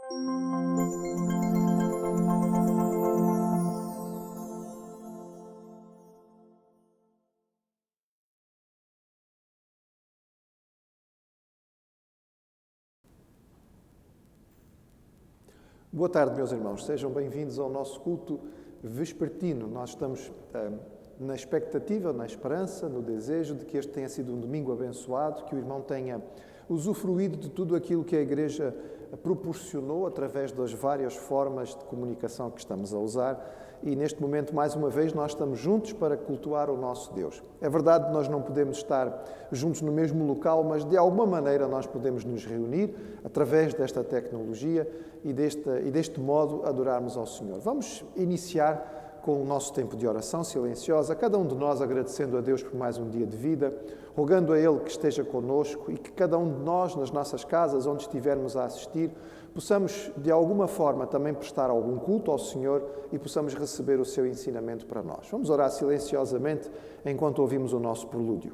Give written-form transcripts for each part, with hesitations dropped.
Boa tarde, meus irmãos. Sejam bem-vindos ao nosso culto vespertino. Nós estamos na expectativa, na esperança, no desejo de que este tenha sido um domingo abençoado, que o irmão tenha usufruído de tudo aquilo que a Igreja proporcionou através das várias formas de comunicação que estamos a usar. E neste momento, mais uma vez, nós estamos juntos para cultuar o nosso Deus. É verdade que nós não podemos estar juntos no mesmo local, mas de alguma maneira nós podemos nos reunir através desta tecnologia e deste modo adorarmos ao Senhor. Vamos iniciar com o nosso tempo de oração silenciosa, cada um de nós agradecendo a Deus por mais um dia de vida, rogando a Ele que esteja conosco e que cada um de nós, nas nossas casas, onde estivermos a assistir, possamos, de alguma forma, também prestar algum culto ao Senhor e possamos receber o seu ensinamento para nós. Vamos orar silenciosamente enquanto ouvimos o nosso prelúdio.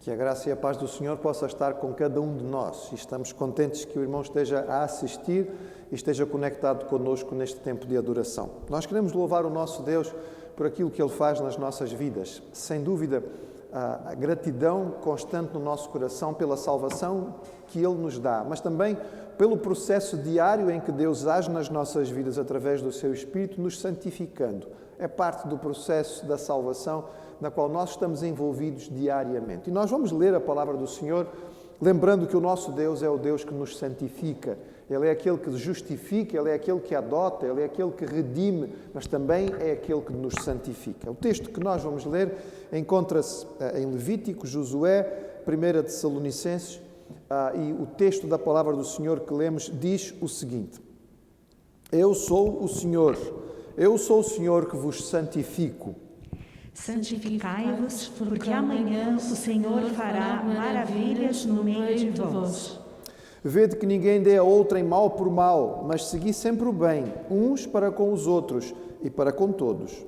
Que a graça e a paz do Senhor possa estar com cada um de nós. E estamos contentes que o irmão esteja a assistir e esteja conectado connosco neste tempo de adoração. Nós queremos louvar o nosso Deus por aquilo que Ele faz nas nossas vidas. Sem dúvida, a gratidão constante no nosso coração pela salvação que Ele nos dá, mas também pelo processo diário em que Deus age nas nossas vidas através do Seu Espírito, nos santificando. É parte do processo da salvação na qual nós estamos envolvidos diariamente. E nós vamos ler a palavra do Senhor, lembrando que o nosso Deus é o Deus que nos santifica. Ele é aquele que justifica, Ele é aquele que adota, Ele é aquele que redime, mas também é aquele que nos santifica. O texto que nós vamos ler encontra-se em Levítico, Josué, 1 Tessalonicenses, e o texto da palavra do Senhor que lemos diz o seguinte: Eu sou o Senhor que vos santifico. Santificai-vos, porque amanhã o Senhor fará maravilhas no meio de vós. Vede que ninguém dê a outrem mal por mal, mas segui sempre o bem, uns para com os outros e para com todos.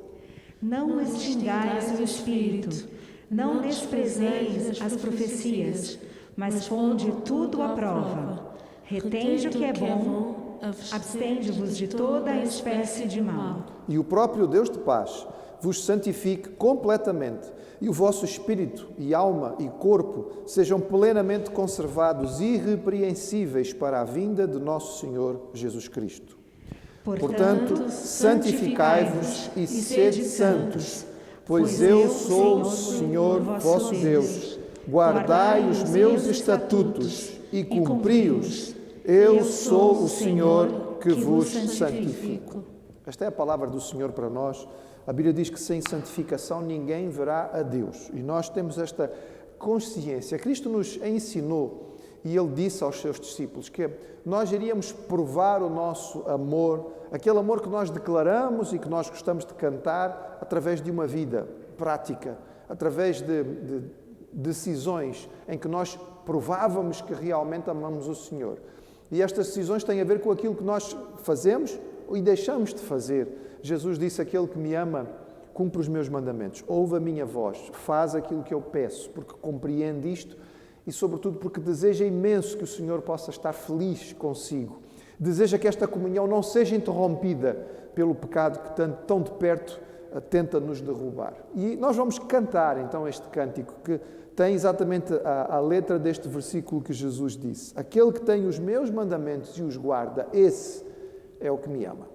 Não extingais o espírito, não desprezeis as profecias, mas ponde tudo à prova. Retende o que é bom, abstende-vos de toda a espécie de mal. E o próprio Deus de paz vos santifique completamente, e o vosso espírito e alma e corpo sejam plenamente conservados irrepreensíveis para a vinda de nosso Senhor Jesus Cristo. Portanto, santificai-vos e sede santos, pois eu sou o Senhor vosso Deus. Guardai os meus estatutos e cumpri-os. Eu sou o Senhor que vos santifico. Esta é a palavra do Senhor para nós. A Bíblia diz que sem santificação ninguém verá a Deus. E nós temos esta consciência. Cristo nos ensinou e Ele disse aos seus discípulos que nós iríamos provar o nosso amor, aquele amor que nós declaramos e que nós gostamos de cantar através de uma vida prática, através de decisões em que nós provávamos que realmente amamos o Senhor. E estas decisões têm a ver com aquilo que nós fazemos e deixamos de fazer. Jesus disse: aquele que me ama cumpre os meus mandamentos, ouve a minha voz, faz aquilo que eu peço, porque compreende isto e, sobretudo, porque deseja imenso que o Senhor possa estar feliz consigo. Deseja que esta comunhão não seja interrompida pelo pecado que tão de perto tenta nos derrubar. E nós vamos cantar, então, este cântico que tem exatamente a letra deste versículo que Jesus disse: aquele que tem os meus mandamentos e os guarda, esse é o que me ama.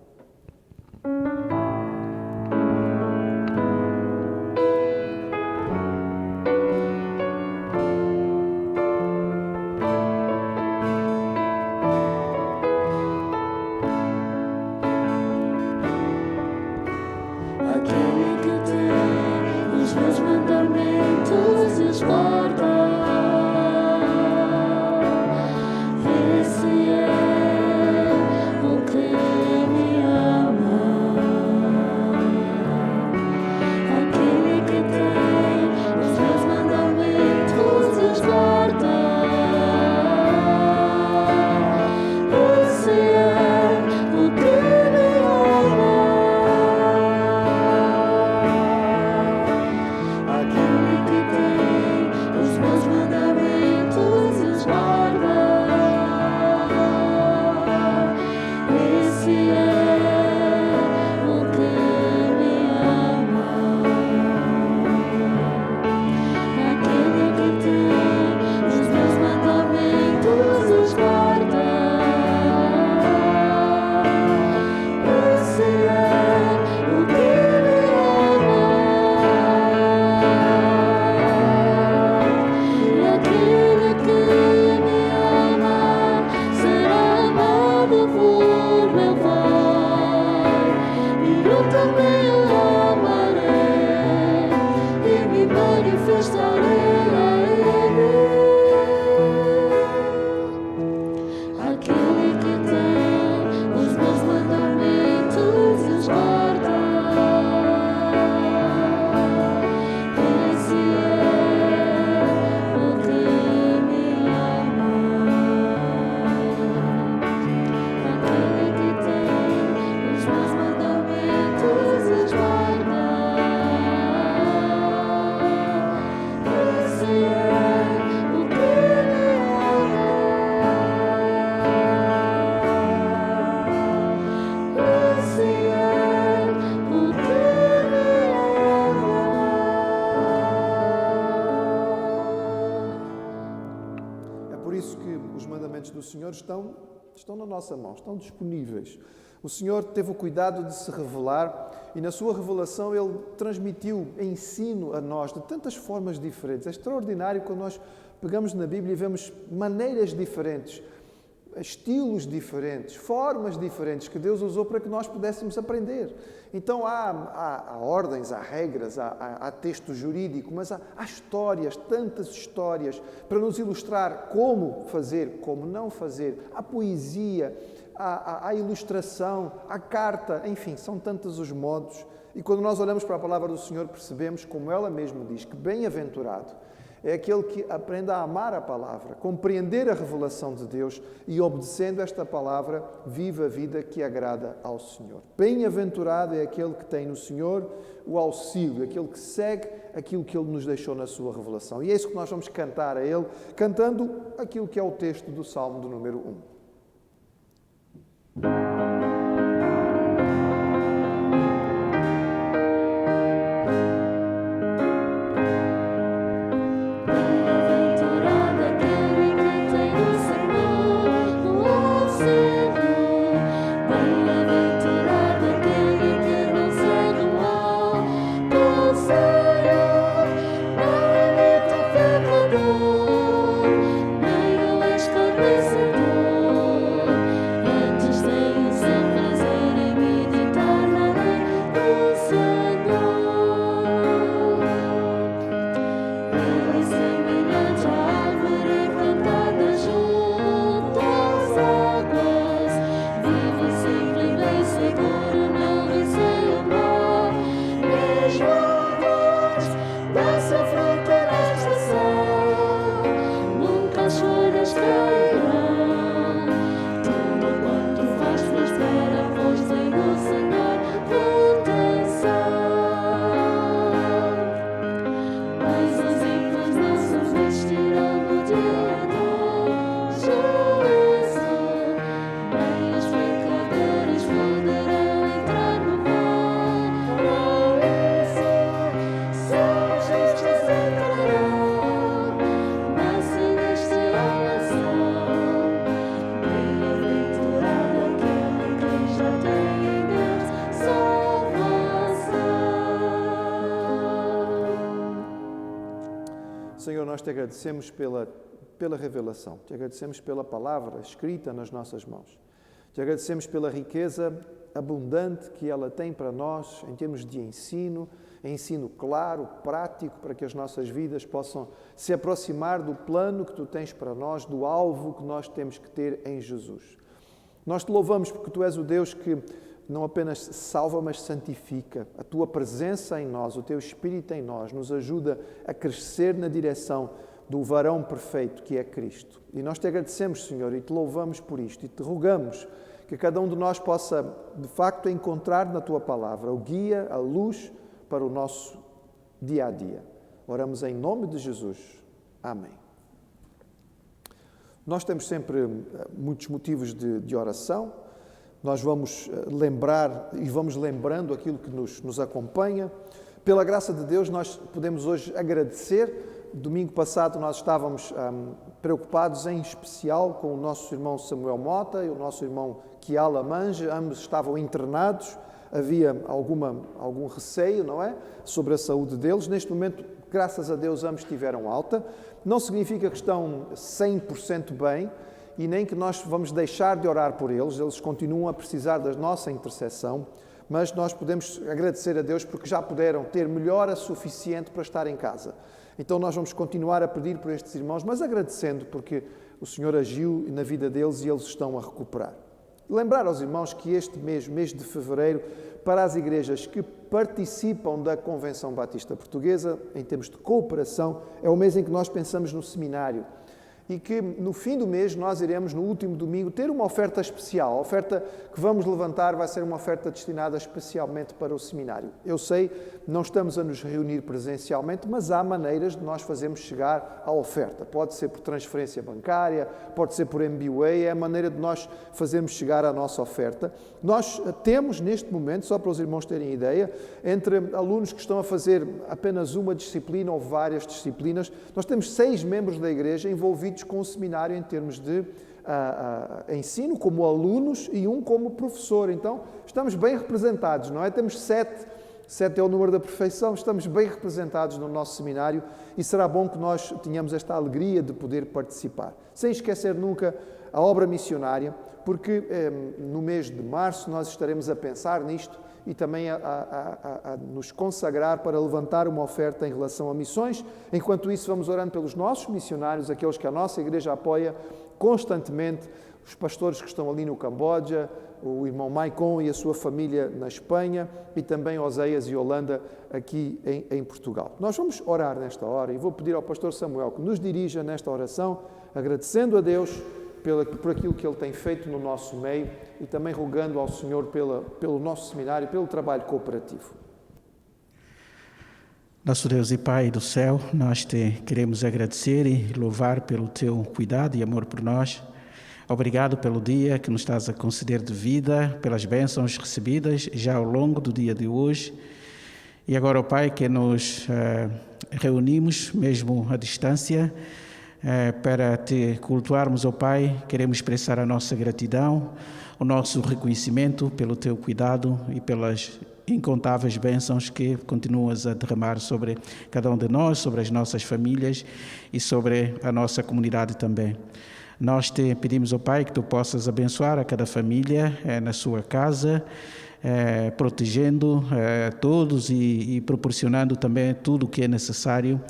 Aquele que tem os meus mandamentos e os guarda, esse é o que me ama. Aquele que tem os meus mandamentos e os guarda, esse é o que me ama. Aquele que tem os meus mandamentos e os guarda, esse é o que me ama. Aquele que tem os meus mandamentos e os guarda, esse é o que me ama. E aquele que me ama será amado por meu Pai, e eu também o amarei e me manifestarei a Ele. Aquele que tem os meus mandamentos e os guarda, esse é o que me ama. Aquele que tem os meus mandamentos e os guarda, esse é o que me ama. Esse é o que me ama. É por isso que os mandamentos do Senhor estão na nossa mão, estão disponíveis. O Senhor teve o cuidado de se revelar e na sua revelação Ele transmitiu ensino a nós de tantas formas diferentes. É extraordinário quando nós pegamos na Bíblia e vemos maneiras diferentes, estilos diferentes, formas diferentes que Deus usou para que nós pudéssemos aprender. Então há ordens, há regras, há texto jurídico, mas há histórias, tantas histórias, para nos ilustrar como fazer, como não fazer. Há poesia, há ilustração, há carta, enfim, são tantos os modos. E quando nós olhamos para a palavra do Senhor, percebemos, como ela mesma diz, que bem-aventurado é aquele que aprende a amar a palavra, compreender a revelação de Deus e, obedecendo esta palavra, vive a vida que agrada ao Senhor. Bem-aventurado é aquele que tem no Senhor o auxílio, aquele que segue aquilo que Ele nos deixou na sua revelação. E é isso que nós vamos cantar a Ele, cantando aquilo que é o texto do Salmo do número 1. Senhor, nem o escarnecedor. Senhor, nós te agradecemos pela revelação, te agradecemos pela palavra escrita nas nossas mãos, te agradecemos pela riqueza abundante que ela tem para nós em termos de ensino claro, prático, para que as nossas vidas possam se aproximar do plano que tu tens para nós, do alvo que nós temos que ter em Jesus. Nós te louvamos porque tu és o Deus que não apenas salva, mas santifica. A tua presença em nós, o teu Espírito em nós, nos ajuda a crescer na direção do varão perfeito que é Cristo. E nós te agradecemos, Senhor, e te louvamos por isto, e te rogamos que cada um de nós possa, de facto, encontrar na tua palavra o guia, a luz para o nosso dia a dia. Oramos em nome de Jesus. Amém. Nós temos sempre muitos motivos de oração. Nós vamos lembrar e vamos lembrando aquilo que nos acompanha. Pela graça de Deus, nós podemos hoje agradecer. Domingo passado nós estávamos preocupados em especial com o nosso irmão Samuel Mota e o nosso irmão Kiala Mange. Ambos estavam internados. Havia algum receio, não é? Sobre a saúde deles. Neste momento, graças a Deus, ambos tiveram alta. Não significa que estão 100% bem, e nem que nós vamos deixar de orar por eles. Eles continuam a precisar da nossa intercessão, mas nós podemos agradecer a Deus porque já puderam ter melhora suficiente para estar em casa. Então nós vamos continuar a pedir por estes irmãos, mas agradecendo porque o Senhor agiu na vida deles e eles estão a recuperar. Lembrar aos irmãos que este mês de fevereiro, para as igrejas que participam da Convenção Batista Portuguesa, em termos de cooperação, é o mês em que nós pensamos no seminário. E que no fim do mês nós iremos, no último domingo, ter uma oferta especial. A oferta que vamos levantar vai ser uma oferta destinada especialmente para o seminário. Eu sei, não estamos a nos reunir presencialmente, mas há maneiras de nós fazermos chegar a oferta. Pode ser por transferência bancária, pode ser por MBWay, é a maneira de nós fazermos chegar a nossa oferta. Nós temos neste momento, só para os irmãos terem ideia, entre alunos que estão a fazer apenas uma disciplina ou várias disciplinas, nós temos 6 membros da igreja envolvidos com o seminário em termos de ensino, como alunos, e um como professor. Então, estamos bem representados, não é? Temos 7 é o número da perfeição, estamos bem representados no nosso seminário e será bom que nós tenhamos esta alegria de poder participar. Sem esquecer nunca a obra missionária, porque no mês de março nós estaremos a pensar nisto e também a nos consagrar para levantar uma oferta em relação a missões. Enquanto isso, vamos orando pelos nossos missionários, aqueles que a nossa igreja apoia constantemente, os pastores que estão ali no Camboja, o irmão Maicon e a sua família na Espanha, e também Oseias e Holanda aqui em Portugal. Nós vamos orar nesta hora e vou pedir ao pastor Samuel que nos dirija nesta oração, agradecendo a Deus por aquilo que Ele tem feito no nosso meio e também rogando ao Senhor pelo nosso seminário, pelo trabalho cooperativo. Nosso Deus e Pai do céu, nós te queremos agradecer e louvar pelo teu cuidado e amor por nós. Obrigado pelo dia que nos estás a conceder de vida, pelas bênçãos recebidas já ao longo do dia de hoje. E agora, ó Pai, que nos reunimos, mesmo à distância, para te cultuarmos, ó Pai, queremos expressar a nossa gratidão, o nosso reconhecimento pelo teu cuidado e pelas incontáveis bênçãos que continuas a derramar sobre cada um de nós, sobre as nossas famílias e sobre a nossa comunidade também. Nós te pedimos, ó Pai, que tu possas abençoar a cada família na sua casa, protegendo todos e proporcionando também tudo o que é necessário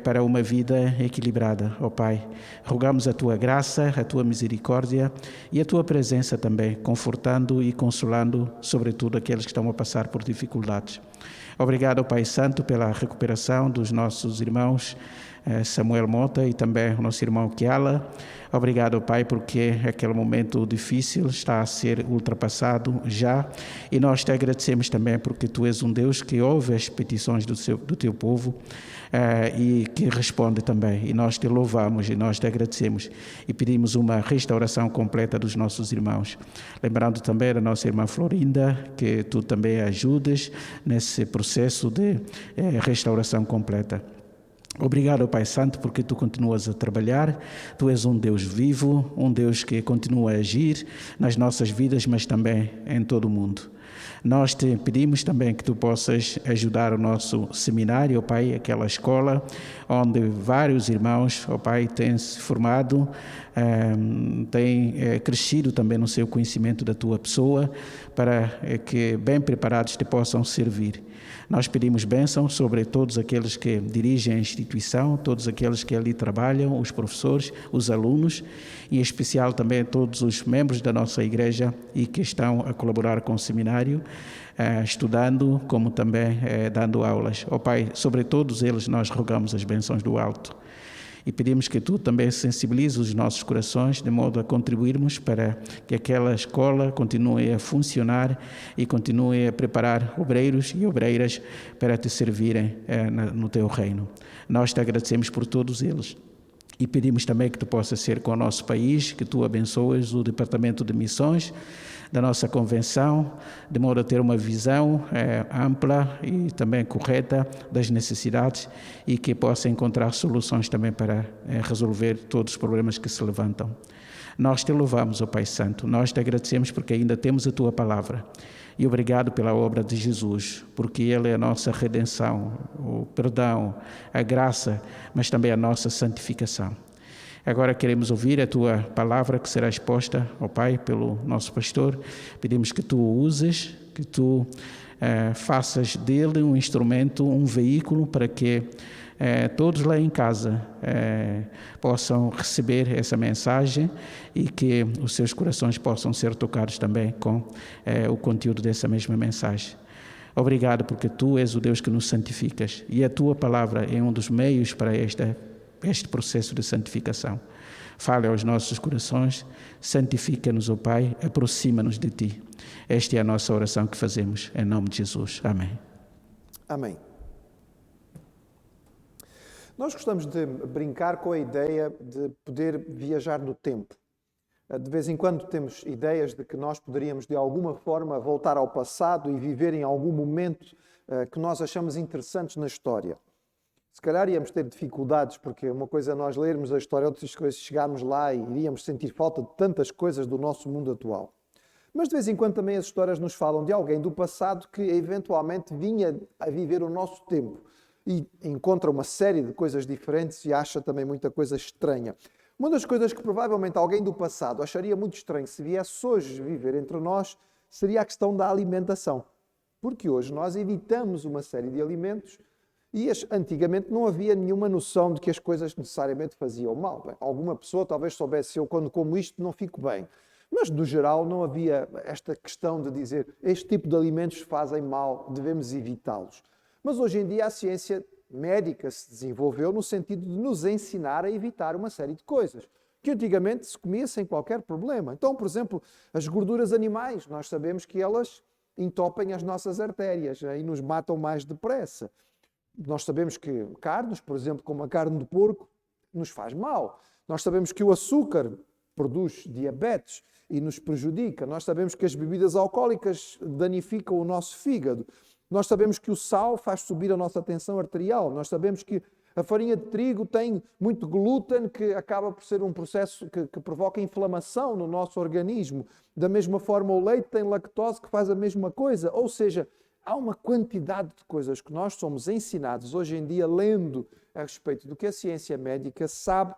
para uma vida equilibrada, ó Pai. Rogamos a Tua graça, a Tua misericórdia e a Tua presença também, confortando e consolando, sobretudo, aqueles que estão a passar por dificuldades. Obrigado, ó Pai Santo, pela recuperação dos nossos irmãos Samuel Mota e também o nosso irmão Kiala. Obrigado, Pai, porque aquele momento difícil está a ser ultrapassado já, e nós te agradecemos também porque Tu és um Deus que ouve as petições do Teu povo e que responde também, e nós te louvamos e nós te agradecemos e pedimos uma restauração completa dos nossos irmãos. Lembrando também da nossa irmã Florinda, que Tu também ajudes nesse processo de restauração completa. Obrigado, Pai Santo, porque Tu continuas a trabalhar. Tu és um Deus vivo, um Deus que continua a agir nas nossas vidas, mas também em todo o mundo. Nós te pedimos também que tu possas ajudar o nosso seminário, ó Pai, aquela escola onde vários irmãos, ó Pai, têm se formado, têm crescido também no seu conhecimento da tua pessoa, para que bem preparados te possam servir. Nós pedimos bênção sobre todos aqueles que dirigem a instituição, todos aqueles que ali trabalham, os professores, os alunos, em especial também todos os membros da nossa igreja e que estão a colaborar com o seminário, estudando, como também dando aulas. Ó Pai, sobre todos eles nós rogamos as bênçãos do alto. E pedimos que tu também sensibilizes os nossos corações de modo a contribuirmos para que aquela escola continue a funcionar e continue a preparar obreiros e obreiras para te servirem no teu reino. Nós te agradecemos por todos eles. E pedimos também que tu possas ser com o nosso país, que tu abençoes o Departamento de Missões da nossa convenção, de modo a ter uma visão ampla e também correta das necessidades e que possa encontrar soluções também para resolver todos os problemas que se levantam. Nós te louvamos, ó Pai Santo, nós te agradecemos porque ainda temos a tua palavra. E obrigado pela obra de Jesus, porque Ele é a nossa redenção, o perdão, a graça, mas também a nossa santificação. Agora queremos ouvir a tua palavra que será exposta, ó Pai, pelo nosso pastor. Pedimos que tu o uses, que tu faças dele um instrumento, um veículo para que todos lá em casa possam receber essa mensagem e que os seus corações possam ser tocados também com o conteúdo dessa mesma mensagem. Obrigado porque tu és o Deus que nos santificas e a tua palavra é um dos meios para este processo de santificação. Fale aos nossos corações, santifica-nos, ó Pai, aproxima-nos de Ti. Esta é a nossa oração que fazemos, em nome de Jesus. Amém. Amém. Nós gostamos de brincar com a ideia de poder viajar no tempo. De vez em quando temos ideias de que nós poderíamos, de alguma forma, voltar ao passado e viver em algum momento que nós achamos interessantes na história. Se calhar íamos ter dificuldades, porque uma coisa é nós lermos a história, outras coisas chegarmos lá e iríamos sentir falta de tantas coisas do nosso mundo atual. Mas de vez em quando também as histórias nos falam de alguém do passado que eventualmente vinha a viver o nosso tempo e encontra uma série de coisas diferentes e acha também muita coisa estranha. Uma das coisas que provavelmente alguém do passado acharia muito estranho se viesse hoje viver entre nós seria a questão da alimentação. Porque hoje nós evitamos uma série de alimentos e antigamente não havia nenhuma noção de que as coisas necessariamente faziam mal. Bem, alguma pessoa talvez soubesse, eu quando como isto não fico bem. Mas, no geral, não havia esta questão de dizer este tipo de alimentos fazem mal, devemos evitá-los. Mas hoje em dia a ciência médica se desenvolveu no sentido de nos ensinar a evitar uma série de coisas que antigamente se comia sem qualquer problema. Então, por exemplo, as gorduras animais, nós sabemos que elas entopem as nossas artérias e nos matam mais depressa. Nós sabemos que carnes, por exemplo, como a carne de porco, nos faz mal. Nós sabemos que o açúcar produz diabetes e nos prejudica. Nós sabemos que as bebidas alcoólicas danificam o nosso fígado. Nós sabemos que o sal faz subir a nossa tensão arterial. Nós sabemos que a farinha de trigo tem muito glúten, que acaba por ser um processo que provoca inflamação no nosso organismo. Da mesma forma, o leite tem lactose, que faz a mesma coisa. Ou seja, há uma quantidade de coisas que nós somos ensinados hoje em dia, lendo a respeito do que a ciência médica sabe.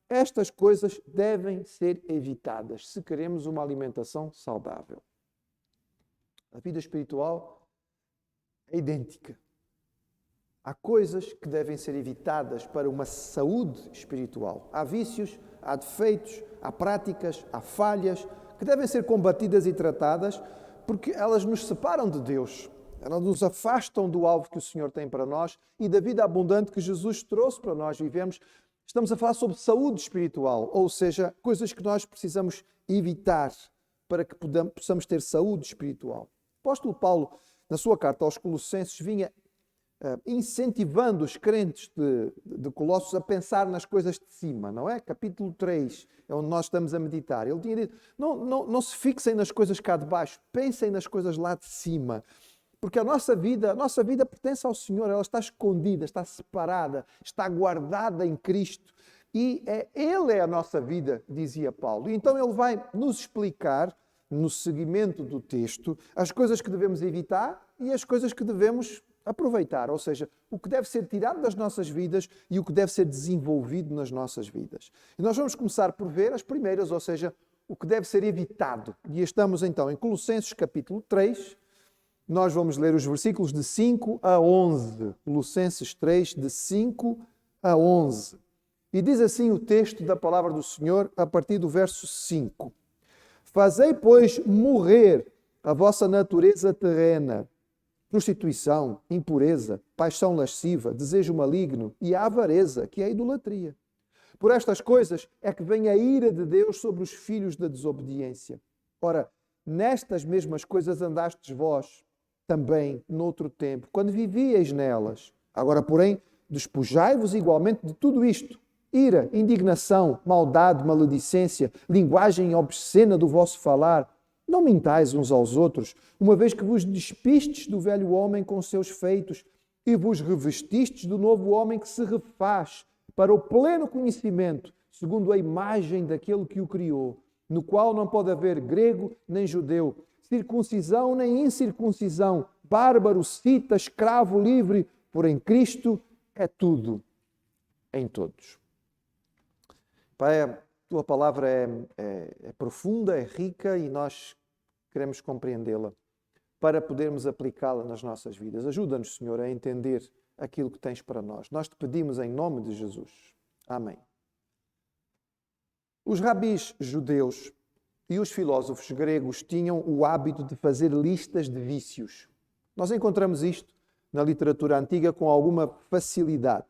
Estas coisas devem ser evitadas se queremos uma alimentação saudável. A vida espiritual é idêntica. Há coisas que devem ser evitadas para uma saúde espiritual. Há vícios, há defeitos, há práticas, há falhas que devem ser combatidas e tratadas porque elas nos separam de Deus. Elas nos afastam do alvo que o Senhor tem para nós e da vida abundante que Jesus trouxe para nós vivemos. Estamos a falar sobre saúde espiritual, ou seja, coisas que nós precisamos evitar para que possamos ter saúde espiritual. O apóstolo Paulo, na sua carta aos Colossenses, vinha incentivando os crentes de Colossos a pensar nas coisas de cima, não é? Capítulo 3 é onde nós estamos a meditar. Ele tinha dito, não se fixem nas coisas cá de baixo, pensem nas coisas lá de cima. Porque a nossa vida pertence ao Senhor, ela está escondida, está separada, está guardada em Cristo. E Ele é a nossa vida, dizia Paulo. E então ele vai nos explicar no seguimento do texto, as coisas que devemos evitar e as coisas que devemos aproveitar, ou seja, o que deve ser tirado das nossas vidas e o que deve ser desenvolvido nas nossas vidas. E nós vamos começar por ver as primeiras, ou seja, o que deve ser evitado. E estamos então em Colossenses capítulo 3, nós vamos ler os versículos de 5 a 11. Colossenses 3, de 5 a 11. E diz assim o texto da palavra do Senhor a partir do verso 5. Fazei, pois, morrer a vossa natureza terrena, prostituição, impureza, paixão lasciva, desejo maligno e a avareza, que é a idolatria. Por estas coisas é que vem a ira de Deus sobre os filhos da desobediência. Ora, nestas mesmas coisas andastes vós também noutro tempo, quando vivíeis nelas. Agora, porém, despojai-vos igualmente de tudo isto: ira, indignação, maldade, maledicência, linguagem obscena do vosso falar. Não mintais uns aos outros, uma vez que vos despistes do velho homem com seus feitos e vos revestistes do novo homem que se refaz para o pleno conhecimento, segundo a imagem daquele que o criou, no qual não pode haver grego nem judeu, circuncisão nem incircuncisão, bárbaro, cita, escravo, livre, porém Cristo é tudo em todos. Pai, a tua palavra é profunda, é rica e nós queremos compreendê-la para podermos aplicá-la nas nossas vidas. Ajuda-nos, Senhor, a entender aquilo que tens para nós. Nós te pedimos em nome de Jesus. Amém. Os rabis judeus e os filósofos gregos tinham o hábito de fazer listas de vícios. Nós encontramos isto na literatura antiga com alguma facilidade.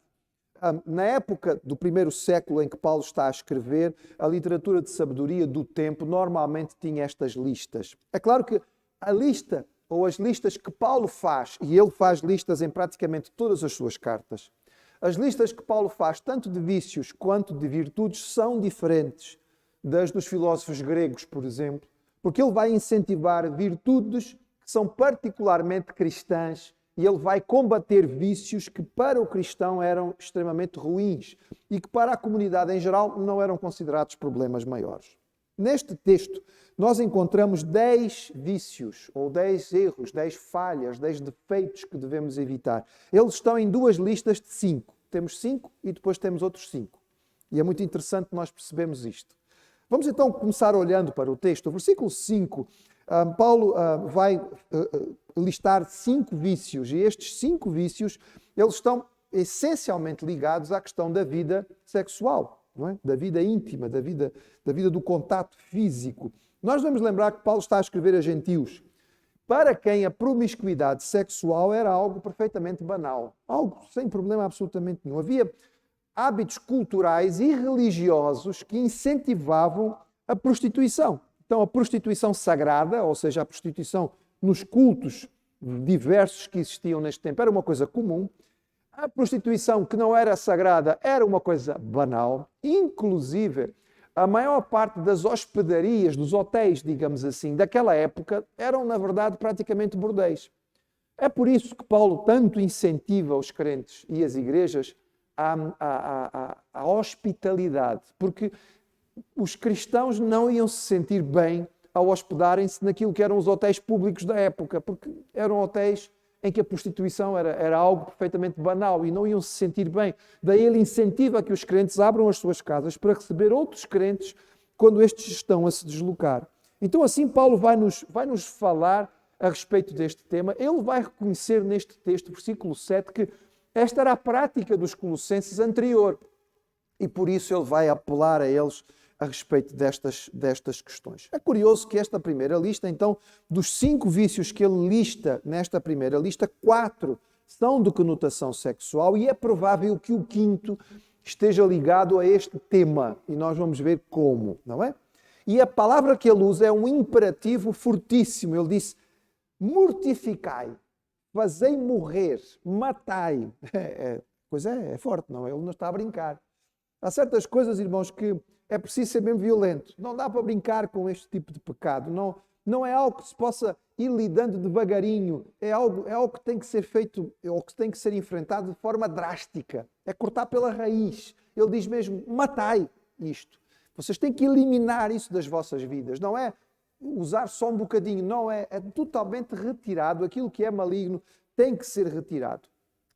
Na época do primeiro século em que Paulo está a escrever, a literatura de sabedoria do tempo normalmente tinha estas listas. É claro que a lista ou as listas que Paulo faz, e ele faz listas em praticamente todas as suas cartas, as listas que Paulo faz, tanto de vícios quanto de virtudes, são diferentes das dos filósofos gregos, por exemplo, porque ele vai incentivar virtudes que são particularmente cristãs e ele vai combater vícios que para o cristão eram extremamente ruins e que para a comunidade em geral não eram considerados problemas maiores. Neste texto, nós encontramos 10 vícios, ou 10 erros, 10 falhas, 10 defeitos que devemos evitar. Eles estão em duas listas de 5. Temos 5 e depois temos outros 5. E é muito interessante nós percebermos isto. Vamos então começar olhando para o texto. O versículo 5, Paulo vai listar 5 vícios. E estes 5 vícios, eles estão essencialmente ligados à questão da vida sexual. Não é? Da vida íntima, da vida do contato físico. Nós vamos lembrar que Paulo está a escrever a gentios, para quem a promiscuidade sexual era algo perfeitamente banal, algo sem problema absolutamente nenhum. Havia hábitos culturais e religiosos que incentivavam a prostituição. Então, a prostituição sagrada, ou seja, a prostituição nos cultos diversos que existiam neste tempo, era uma coisa comum. A prostituição que não era sagrada era uma coisa banal. Inclusive, a maior parte das hospedarias, dos hotéis, digamos assim, daquela época, eram, na verdade, praticamente bordéis. É por isso que Paulo tanto incentiva os crentes e as igrejas à hospitalidade, porque os cristãos não iam se sentir bem ao hospedarem-se naquilo que eram os hotéis públicos da época, porque eram hotéis em que a prostituição era algo perfeitamente banal e não iam se sentir bem. Daí ele incentiva que os crentes abram as suas casas para receber outros crentes quando estes estão a se deslocar. Então assim Paulo vai nos falar a respeito deste tema. Ele vai reconhecer neste texto, versículo 7, que esta era a prática dos colossenses anterior e por isso ele vai apelar a eles a respeito destas questões. É curioso que esta primeira lista, então, dos 5 vícios que ele lista nesta primeira lista, 4 são de conotação sexual e é provável que o 5º esteja ligado a este tema e nós vamos ver como, não é? E a palavra que ele usa é um imperativo fortíssimo. Ele disse, mortificai, fazei morrer, matai. Pois é forte, não é? Ele não está a brincar. Há certas coisas, irmãos, que é preciso ser mesmo violento. Não dá para brincar com este tipo de pecado. Não é algo que se possa ir lidando devagarinho. É algo que tem que ser feito, ou que tem que ser enfrentado de forma drástica. É cortar pela raiz. Ele diz mesmo, matai isto. Vocês têm que eliminar isso das vossas vidas. Não é usar só um bocadinho, não, é totalmente retirado. Aquilo que é maligno tem que ser retirado.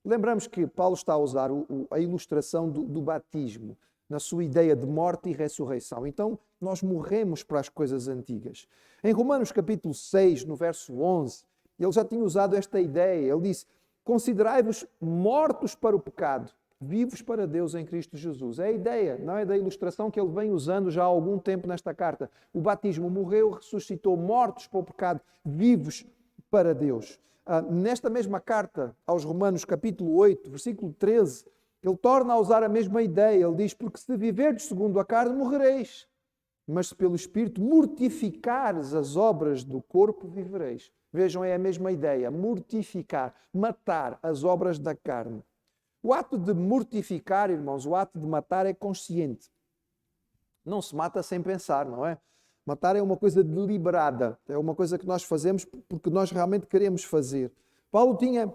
Lembramos que Paulo está a usar a ilustração do batismo, na sua ideia de morte e ressurreição. Então, nós morremos para as coisas antigas. Em Romanos capítulo 6, no verso 11, ele já tinha usado esta ideia. Ele disse: considerai-vos mortos para o pecado, vivos para Deus em Cristo Jesus. É a ideia, não é, da ilustração que ele vem usando já há algum tempo nesta carta. O batismo morreu, ressuscitou, mortos para o pecado, vivos para Deus. Nesta mesma carta aos Romanos capítulo 8, versículo 13, ele torna a usar a mesma ideia. Ele diz: porque se viverdes segundo a carne, morrereis. Mas se pelo Espírito mortificares as obras do corpo, vivereis. Vejam, é a mesma ideia. Mortificar, matar as obras da carne. O ato de mortificar, irmãos, o ato de matar é consciente. Não se mata sem pensar, não é? Matar é uma coisa deliberada. É uma coisa que nós fazemos porque nós realmente queremos fazer. Paulo tinha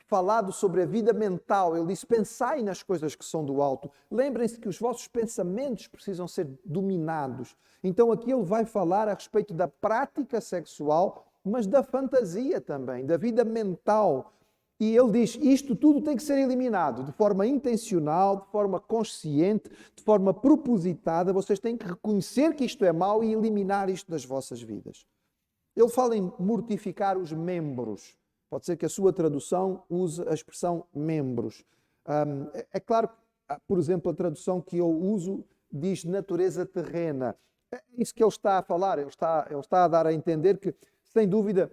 falado sobre a vida mental. Ele disse: pensai nas coisas que são do alto. Lembrem-se que os vossos pensamentos precisam ser dominados. Então aqui ele vai falar a respeito da prática sexual, mas da fantasia também, da vida mental. E ele diz: isto tudo tem que ser eliminado de forma intencional, de forma consciente, de forma propositada. Vocês têm que reconhecer que isto é mau e eliminar isto das vossas vidas. Ele fala em mortificar os membros. Pode ser que a sua tradução use a expressão membros. É claro que, por exemplo, a tradução que eu uso diz natureza terrena. É isso que ele está a falar. Ele está a dar a entender que, sem dúvida,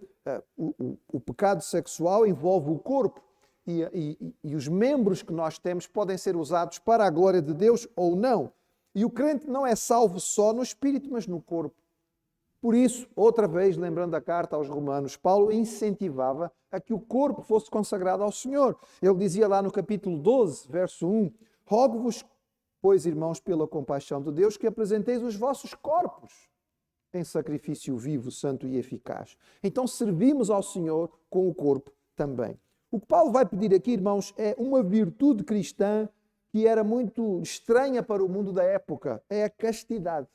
o pecado sexual envolve o corpo e os membros que nós temos podem ser usados para a glória de Deus ou não. E o crente não é salvo só no espírito, mas no corpo. Por isso, outra vez, lembrando a carta aos Romanos, Paulo incentivava a que o corpo fosse consagrado ao Senhor. Ele dizia lá no capítulo 12, verso 1, rogo-vos, pois, irmãos, pela compaixão de Deus, que apresenteis os vossos corpos em sacrifício vivo, santo e eficaz. Então servimos ao Senhor com o corpo também. O que Paulo vai pedir aqui, irmãos, é uma virtude cristã que era muito estranha para o mundo da época. É a castidade.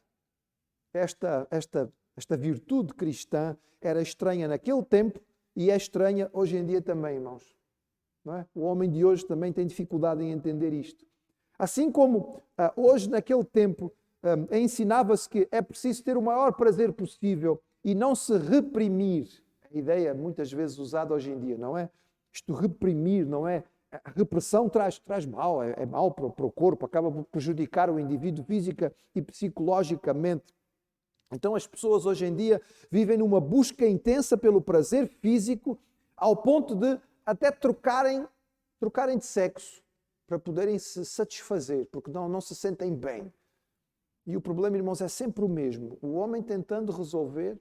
Esta virtude cristã era estranha naquele tempo e é estranha hoje em dia também, irmãos. Não é? O homem de hoje também tem dificuldade em entender isto. Assim como hoje, naquele tempo, ensinava-se que é preciso ter o maior prazer possível e não se reprimir. A ideia muitas vezes usada hoje em dia, não é? Isto reprimir, não é? A repressão traz mal, é mal para o corpo, acaba por prejudicar o indivíduo física e psicologicamente. Então as pessoas hoje em dia vivem numa busca intensa pelo prazer físico ao ponto de até trocarem de sexo para poderem se satisfazer, porque não se sentem bem. E o problema, irmãos, é sempre o mesmo. O homem tentando resolver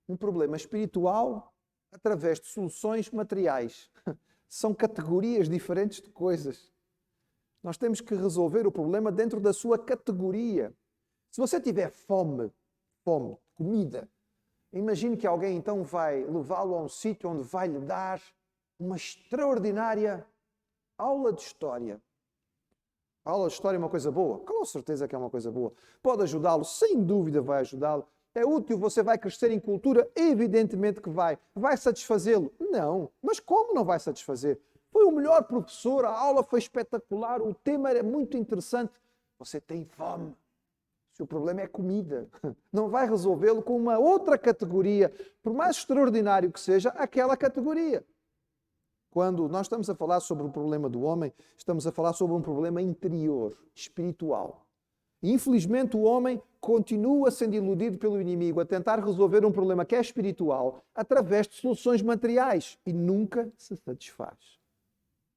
um problema espiritual através de soluções materiais. São categorias diferentes de coisas. Nós temos que resolver o problema dentro da sua categoria. Se você tiver fome, comida, imagine que alguém então vai levá-lo a um sítio onde vai lhe dar uma extraordinária aula de história. A aula de história é uma coisa boa? Com certeza que é uma coisa boa. Pode ajudá-lo, sem dúvida vai ajudá-lo. É útil, você vai crescer em cultura? Evidentemente que vai. Vai satisfazê-lo? Não. Mas como não vai satisfazer? Foi o melhor professor, a aula foi espetacular, o tema era muito interessante. Você tem fome. O problema é comida. Não vai resolvê-lo com uma outra categoria, por mais extraordinário que seja aquela categoria. Quando nós estamos a falar sobre o problema do homem, estamos a falar sobre um problema interior, espiritual. E, infelizmente, o homem continua sendo iludido pelo inimigo a tentar resolver um problema que é espiritual através de soluções materiais e nunca se satisfaz.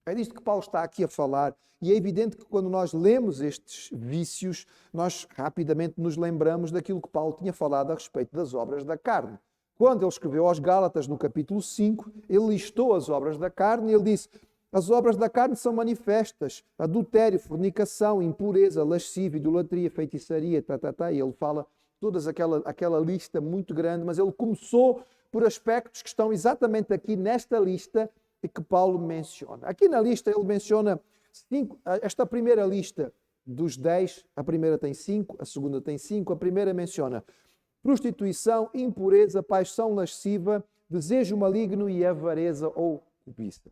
É disto que Paulo está aqui a falar e é evidente que quando nós lemos estes vícios, nós rapidamente nos lembramos daquilo que Paulo tinha falado a respeito das obras da carne. Quando ele escreveu aos Gálatas, no capítulo 5, ele listou as obras da carne e ele disse: as obras da carne são manifestas, adultério, fornicação, impureza, lascívia, idolatria, feitiçaria, e ele fala todas aquela lista muito grande, mas ele começou por aspectos que estão exatamente aqui nesta lista e que Paulo menciona. Aqui na lista ele menciona 5, esta primeira lista dos 10, a primeira tem 5, a segunda tem 5, a primeira menciona prostituição, impureza, paixão lasciva, desejo maligno e avareza ou cobiça.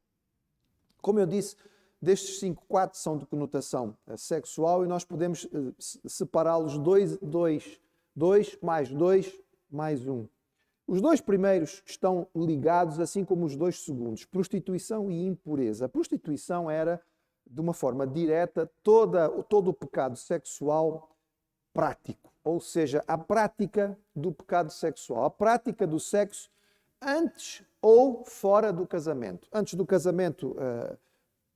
Como eu disse, destes 5, 4 são de conotação sexual e nós podemos separá-los 2 mais 2 mais 1. Os 2 primeiros estão ligados, assim como os 2 segundos, prostituição e impureza. A prostituição era, de uma forma direta, todo o pecado sexual prático, ou seja, a prática do pecado sexual, a prática do sexo antes ou fora do casamento. Antes do casamento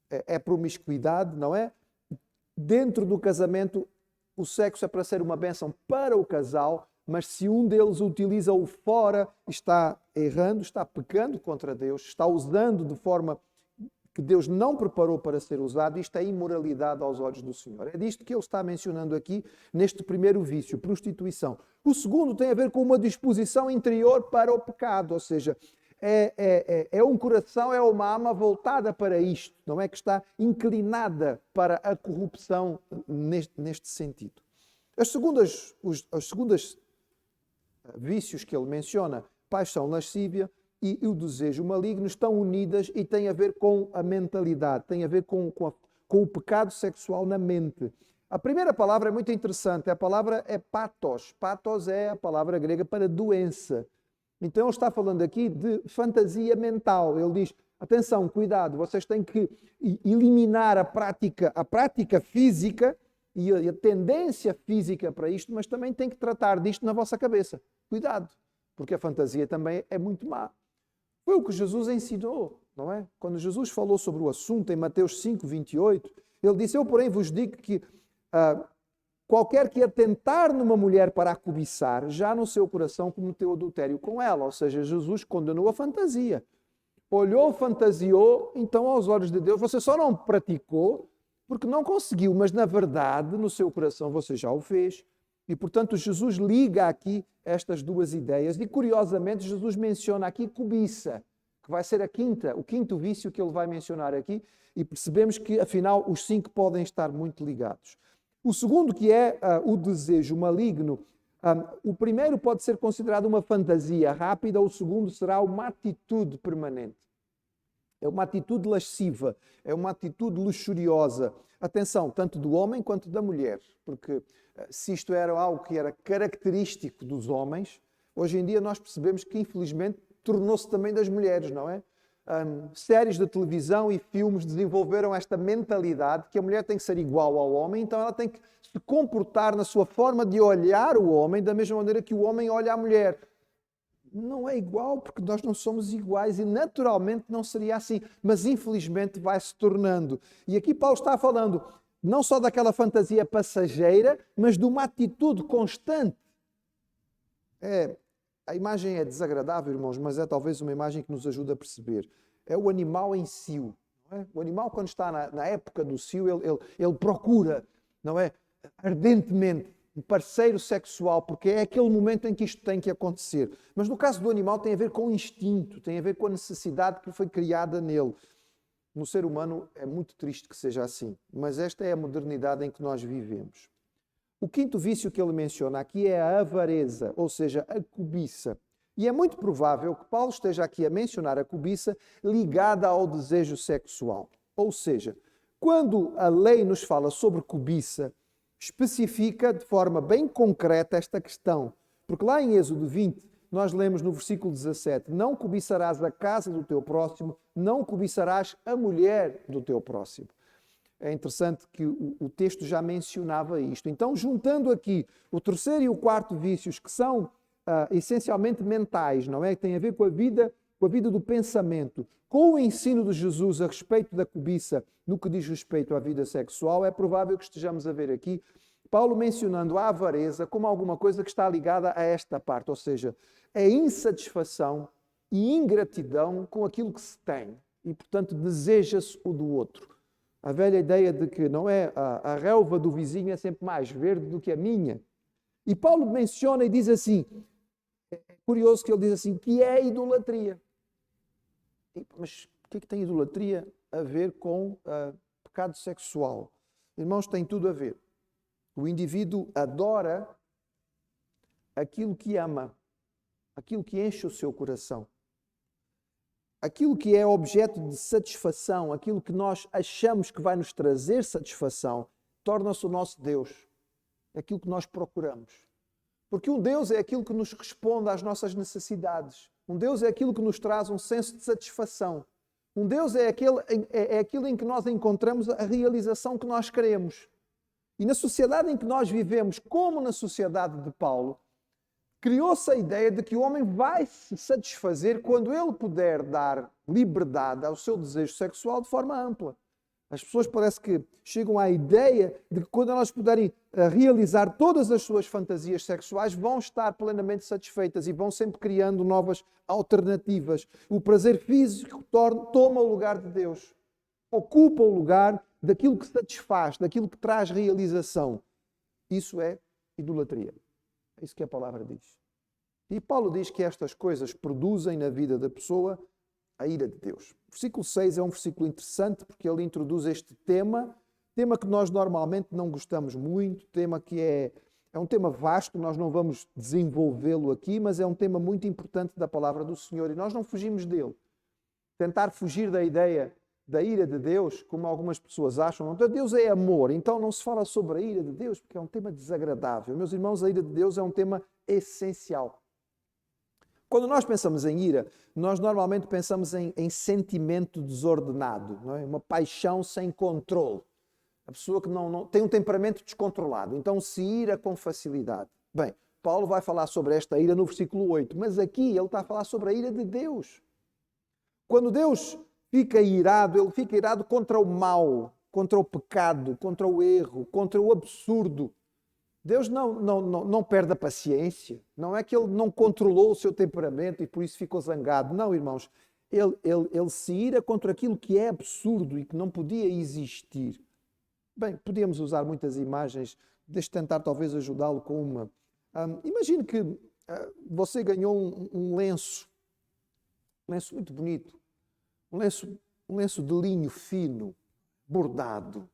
é promiscuidade, não é? Dentro do casamento, o sexo é para ser uma bênção para o casal, mas se um deles utiliza-o fora, está errando, está pecando contra Deus, está usando de forma que Deus não preparou para ser usado, isto é imoralidade aos olhos do Senhor. É disto que ele está mencionando aqui, neste primeiro vício, prostituição. O segundo tem a ver com uma disposição interior para o pecado, ou seja, é um coração, é uma alma voltada para isto, não é que está inclinada para a corrupção neste sentido. As segundas vícios que ele menciona, paixão lascívia e o desejo maligno, estão unidas e têm a ver com a mentalidade, têm a ver com o pecado sexual na mente. A primeira palavra é muito interessante, a palavra é patos. Patos é a palavra grega para doença. Então ele está falando aqui de fantasia mental. Ele diz, atenção, cuidado, vocês têm que eliminar a prática física e a tendência física para isto, mas também têm que tratar disto na vossa cabeça. Cuidado, porque a fantasia também é muito má. Foi o que Jesus ensinou, não é? Quando Jesus falou sobre o assunto em Mateus 5, 28, ele disse, eu porém vos digo que qualquer que atentar numa mulher para a cobiçar, já no seu coração cometeu adultério com ela. Ou seja, Jesus condenou a fantasia. Olhou, fantasiou, então aos olhos de Deus você só não praticou porque não conseguiu, mas na verdade no seu coração você já o fez. E portanto Jesus liga aqui estas duas ideias e curiosamente Jesus menciona aqui cobiça, que vai ser o quinto vício que ele vai mencionar aqui e percebemos que afinal os 5 podem estar muito ligados. O segundo, que é o desejo maligno, o primeiro pode ser considerado uma fantasia rápida, o segundo será uma atitude permanente. É uma atitude lasciva, é uma atitude luxuriosa. Atenção, tanto do homem quanto da mulher, porque se isto era algo que era característico dos homens, hoje em dia nós percebemos que infelizmente tornou-se também das mulheres, não é? Séries de televisão e filmes desenvolveram esta mentalidade que a mulher tem que ser igual ao homem, então ela tem que se comportar na sua forma de olhar o homem da mesma maneira que o homem olha a mulher. Não é igual, porque nós não somos iguais e naturalmente não seria assim, mas infelizmente vai se tornando. E aqui Paulo está falando não só daquela fantasia passageira, mas de uma atitude constante. A imagem é desagradável, irmãos, mas é talvez uma imagem que nos ajuda a perceber. É o animal em cio. Não é? O animal, quando está na época do cio, ele procura, não é, ardentemente, um parceiro sexual, porque é aquele momento em que isto tem que acontecer. Mas no caso do animal tem a ver com o instinto, tem a ver com a necessidade que foi criada nele. No ser humano é muito triste que seja assim, mas esta é a modernidade em que nós vivemos. O quinto vício que ele menciona aqui é a avareza, ou seja, a cobiça. E é muito provável que Paulo esteja aqui a mencionar a cobiça ligada ao desejo sexual. Ou seja, quando a lei nos fala sobre cobiça, especifica de forma bem concreta esta questão. Porque lá em Êxodo 20, nós lemos no versículo 17, não cobiçarás a casa do teu próximo, não cobiçarás a mulher do teu próximo. É interessante que o texto já mencionava isto. Então, juntando aqui o terceiro e o quarto vícios, que são essencialmente mentais, não é? Que têm a ver com a vida do pensamento, com o ensino de Jesus a respeito da cobiça no que diz respeito à vida sexual, é provável que estejamos a ver aqui Paulo mencionando a avareza como alguma coisa que está ligada a esta parte, ou seja, a insatisfação e ingratidão com aquilo que se tem e, portanto, deseja-se o do outro. A velha ideia de que não é a relva do vizinho é sempre mais verde do que a minha. E Paulo menciona e diz assim, é curioso que ele diz assim, que é idolatria. Mas o que é que tem idolatria a ver com pecado sexual? Irmãos, tem tudo a ver. O indivíduo adora aquilo que ama, aquilo que enche o seu coração, aquilo que é objeto de satisfação, aquilo que nós achamos que vai nos trazer satisfação, torna-se o nosso Deus, aquilo que nós procuramos. Porque um Deus é aquilo que nos responde às nossas necessidades. Um Deus é aquilo que nos traz um senso de satisfação. Um Deus é aquilo em que nós encontramos a realização que nós queremos. E na sociedade em que nós vivemos, como na sociedade de Paulo, criou-se a ideia de que o homem vai se satisfazer quando ele puder dar liberdade ao seu desejo sexual de forma ampla. As pessoas parece que chegam à ideia de que quando elas puderem realizar todas as suas fantasias sexuais, vão estar plenamente satisfeitas e vão sempre criando novas alternativas. O prazer físico toma o lugar de Deus, ocupa o lugar daquilo que satisfaz, daquilo que traz realização. Isso é idolatria. É isso que a palavra diz. E Paulo diz que estas coisas produzem na vida da pessoa a ira de Deus. O versículo 6 é um versículo interessante porque ele introduz este tema que nós normalmente não gostamos muito, tema que é um tema vasto, nós não vamos desenvolvê-lo aqui, mas é um tema muito importante da palavra do Senhor e nós não fugimos dele. Tentar fugir da ideia da ira de Deus, como algumas pessoas acham, não, Deus é amor, então não se fala sobre a ira de Deus, porque é um tema desagradável. Meus irmãos, a ira de Deus é um tema essencial. Quando nós pensamos em ira, nós normalmente pensamos em sentimento desordenado, não é? Uma paixão sem controle. A pessoa que não tem um temperamento descontrolado, então se ira com facilidade. Bem, Paulo vai falar sobre esta ira no versículo 8, mas aqui ele está a falar sobre a ira de Deus. Quando Deus fica irado, ele fica irado contra o mal, contra o pecado, contra o erro, contra o absurdo. Deus não perde a paciência. Não é que ele não controlou o seu temperamento e por isso ficou zangado. Não, irmãos. Ele se ira contra aquilo que é absurdo e que não podia existir. Bem, podíamos usar muitas imagens. Deixe tentar talvez ajudá-lo com uma. Imagine que você ganhou um lenço muito bonito. Um lenço de linho fino, bordado.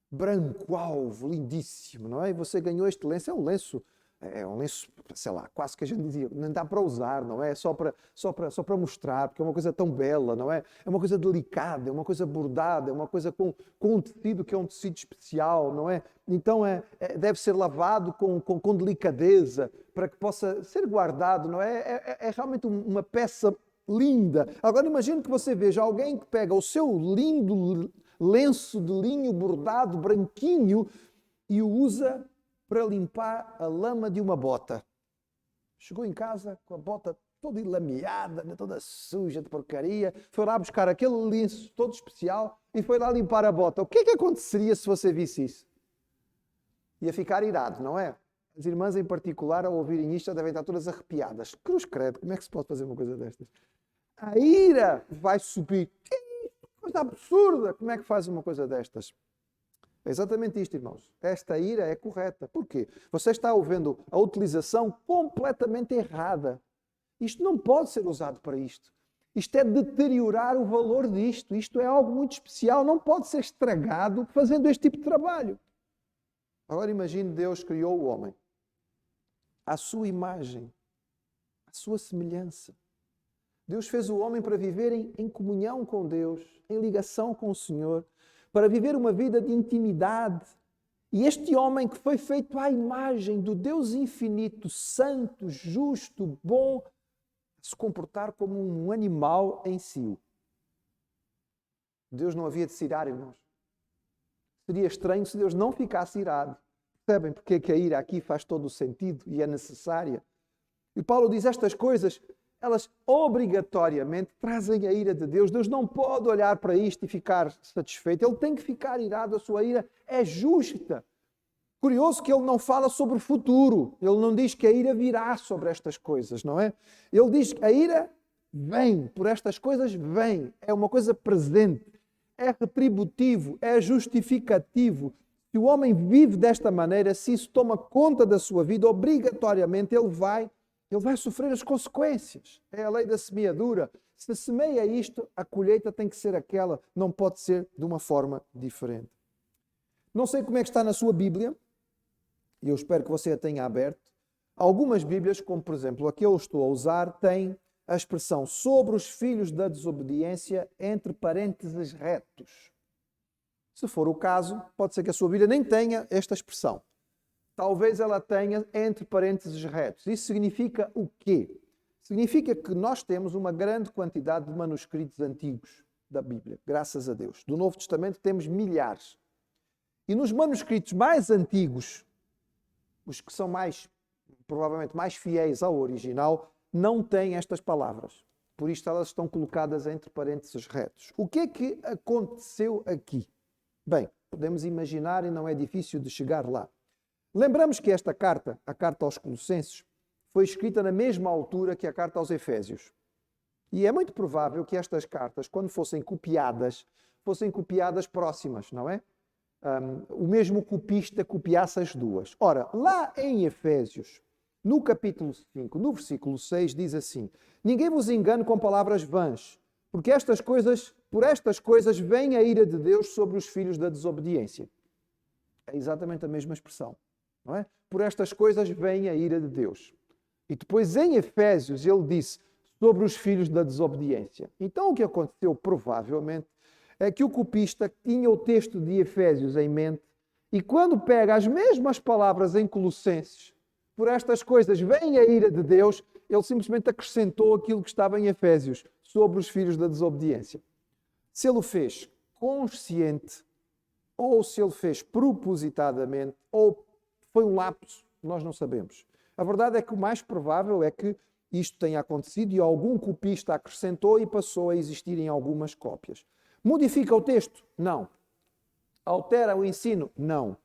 Branco, alvo, lindíssimo, não é? E você ganhou este lenço, é um lenço, sei lá, quase que a gente dizia, não dá para usar, não é? Só para mostrar, porque é uma coisa tão bela, não é? É uma coisa delicada, é uma coisa bordada, é uma coisa com um tecido que é um tecido especial, não é? Então deve ser lavado com delicadeza para que possa ser guardado, não é? É realmente uma peça linda. Agora imagine que você veja alguém que pega o seu lindo lenço de linho bordado, branquinho, e o usa para limpar a lama de uma bota. Chegou em casa com a bota toda enlameada, toda suja de porcaria, foi lá buscar aquele lenço todo especial e foi lá limpar a bota. O que é que aconteceria se você visse isso? Ia ficar irado, não é? As irmãs em particular, ao ouvirem isto, já devem estar todas arrepiadas. Cruz credo, como é que se pode fazer uma coisa destas? A ira vai subir. Coisa absurda! Como é que faz uma coisa destas? É exatamente isto, irmãos. Esta ira é correta. Por quê? Você está ouvindo a utilização completamente errada. Isto não pode ser usado para isto. Isto é deteriorar o valor disto. Isto é algo muito especial. Não pode ser estragado fazendo este tipo de trabalho. Agora imagine, Deus criou o homem à sua imagem, à sua semelhança. Deus fez o homem para viver em comunhão com Deus, em ligação com o Senhor, para viver uma vida de intimidade. E este homem que foi feito à imagem do Deus infinito, santo, justo, bom, se comportar como um animal em si. Deus não havia de se irar, irmãos. Seria estranho se Deus não ficasse irado. Percebem porque é que a ira aqui faz todo o sentido e é necessária? E Paulo diz estas coisas, elas obrigatoriamente trazem a ira de Deus. Deus não pode olhar para isto e ficar satisfeito. Ele tem que ficar irado. A sua ira é justa. Curioso que ele não fala sobre o futuro. Ele não diz que a ira virá sobre estas coisas, não é? Ele diz que a ira vem, por estas coisas vem. É uma coisa presente. É retributivo, é justificativo. Se o homem vive desta maneira, se isso toma conta da sua vida, obrigatoriamente ele vai sofrer as consequências. É a lei da semeadura. Se semeia isto, a colheita tem que ser aquela, não pode ser de uma forma diferente. Não sei como é que está na sua Bíblia, e eu espero que você a tenha aberto, Algumas Bíblias, como por exemplo a que eu estou a usar, têm a expressão sobre os filhos da desobediência entre parênteses retos. Se for o caso, pode ser que a sua Bíblia nem tenha esta expressão. Talvez ela tenha entre parênteses retos. Isso significa o quê? Significa que nós temos uma grande quantidade de manuscritos antigos da Bíblia, graças a Deus. Do Novo Testamento temos milhares. E nos manuscritos mais antigos, os que são provavelmente mais fiéis ao original, não têm estas palavras. Por isto elas estão colocadas entre parênteses retos. O que é que aconteceu aqui? Bem, podemos imaginar e não é difícil de chegar lá. Lembramos que esta carta, a carta aos Colossenses, foi escrita na mesma altura que a carta aos Efésios. E é muito provável que estas cartas, quando fossem copiadas próximas, não é? O mesmo copista copiasse as duas. Ora, lá em Efésios, no capítulo 5, no versículo 6, diz assim: ninguém vos engane com palavras vãs, porque por estas coisas vem a ira de Deus sobre os filhos da desobediência. É exatamente a mesma expressão, não é? Por estas coisas vem a ira de Deus. E depois em Efésios ele disse sobre os filhos da desobediência. Então o que aconteceu provavelmente é que o copista tinha o texto de Efésios em mente e quando pega as mesmas palavras em Colossenses, por estas coisas vem a ira de Deus, ele simplesmente acrescentou aquilo que estava em Efésios sobre os filhos da desobediência. Se ele o fez consciente, ou se ele fez propositadamente, ou foi um lapso, nós não sabemos. A verdade é que o mais provável é que isto tenha acontecido e algum copista acrescentou e passou a existir em algumas cópias. Modifica o texto? Não. Altera o ensino? Não.